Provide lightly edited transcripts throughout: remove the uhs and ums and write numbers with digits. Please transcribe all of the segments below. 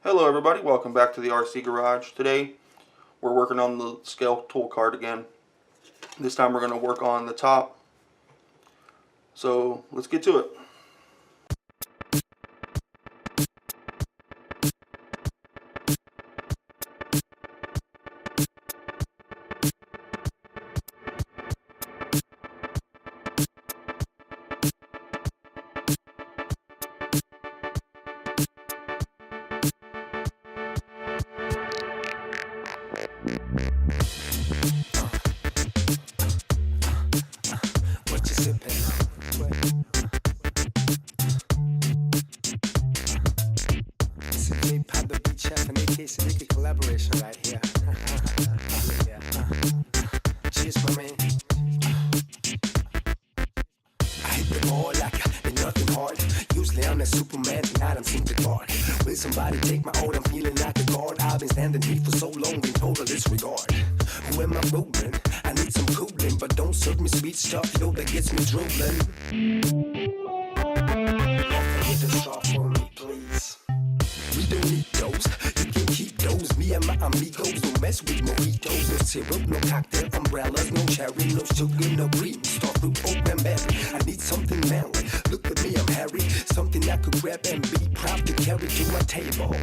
Hello everybody, welcome back to the RC Garage. Today we're working on the scale tool cart again. This time we're going to work on the top. So let's get to it. What you sipping? This is J Pod the Beat Chef and AK Siddiqui collaboration right here. Yeah. Cheers, my man. I hit the ball like ain't nothing hard. Usually I'm a Superman, tonight I'm Super God. Will somebody take my old? I'm feeling like a god. I've been standing here for so long in total disregard. Who am I fooling? I need some cooling, but don't serve me sweet stuff, yo, that gets me drooling. Get a straw for me, please. We don't need those, you can keep those. Me and my amigos don't mess with mojitos. No syrup, no cocktail umbrellas, no cherry, no sugar, no cream. Star fruit, open berry. I need something manly. Look at me, I'm Harry. Something I could grab and be proud to carry to my table.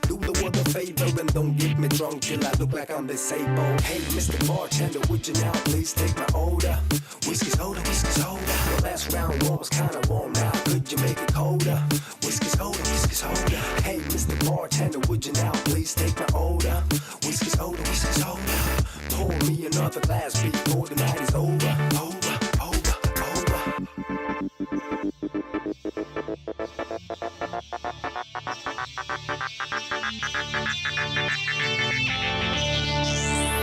Do the world a favor and don't get me drunk till I look like I'm disabled. Hey, Mr. Bartender, would you now please take my order? Whiskey soda, whiskey soda. The last round was kinda warm now. Could you make it colder? Whiskey soda, whiskey soda. Hey, Mr. Bartender, would you now please take my order? Whiskey soda, whiskey soda. Pour me another glass before the night is over. Over, over, over.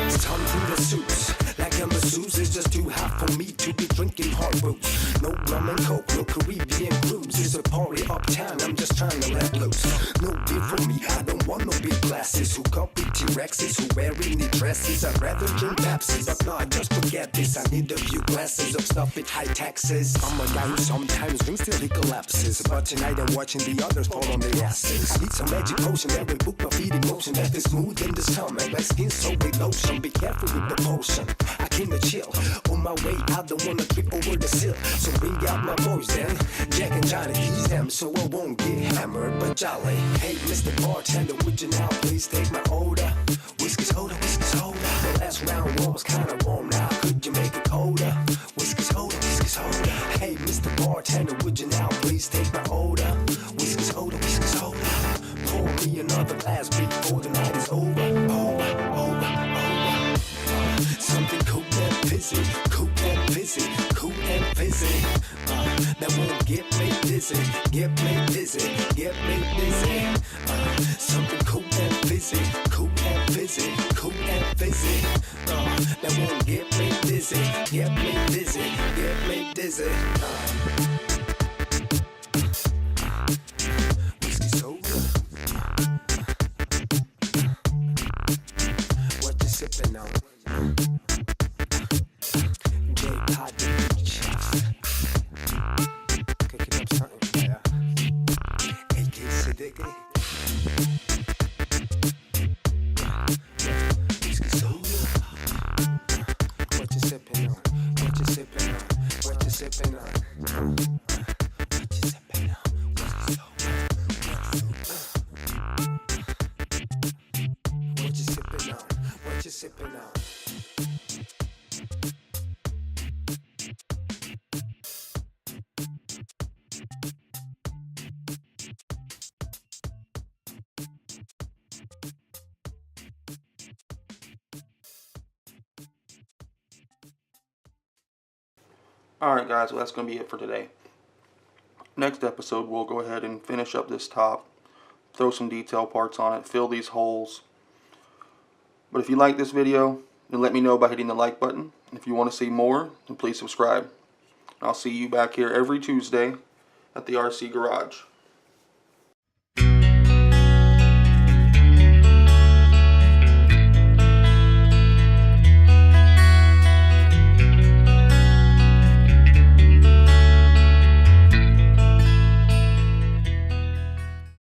It's time to the suits. Like a masseuse, it's just too hot for me to be drinking hard brews. No rum and coke, no Caribbean cruise. It's a party uptown, I'm just trying to let loose. No beer for me, I don't want no big glasses. Who copy T-Rexes, who wearing the dresses. I'd rather drink Pepsi, but no, just forget this. I need a few glasses of stuff with high taxes. I'm a guy who sometimes drinks till he collapses. But tonight I'm watching the others fall on their asses. I need some magic potion that will book my feet in motion. That is smooth in the stomach, like skin soaked with lotion. Be careful with the potion. I came to chill. On my way out, don't wanna trip over the sill. So bring out my boys then. Jack and Johnny, tease them so I won't get hammered but jolly. Hey, Mr. Bartender, would you now please take my order? Whiskey soda, whiskey soda. The last round was kinda warm now. Could you make it colder? Whiskey soda, whiskey soda. Hey, Mr. Bartender, would you now please take my order? Whiskey soda, whiskey soda. Pour me another glass before the night is over. Over, over, over. Something cool and fizzy, cool and fizzy, cool and fizzy. That won't get me dizzy, get me dizzy, get me dizzy. Something cool and fizzy, cool and fizzy, cool and fizzy. That won't get me dizzy, get me dizzy, get me dizzy. Whiskey soda. What you sipping on? J Pod the Beat Chef. Cooking up something, yeah. AK Siddiqui. Whiskey soda. What you sipping on? What you sipping on? What you sipping on? What you sipping on? Whiskey soda. What you sipping on? What you sipping on? Alright guys, well that's going to be it for today. Next episode we'll go ahead and finish up this top. Throw some detail parts on it. Fill these holes. But if you like this video, then let me know by hitting the like button. And if you want to see more, then please subscribe. I'll see you back here every Tuesday at the RC Garage.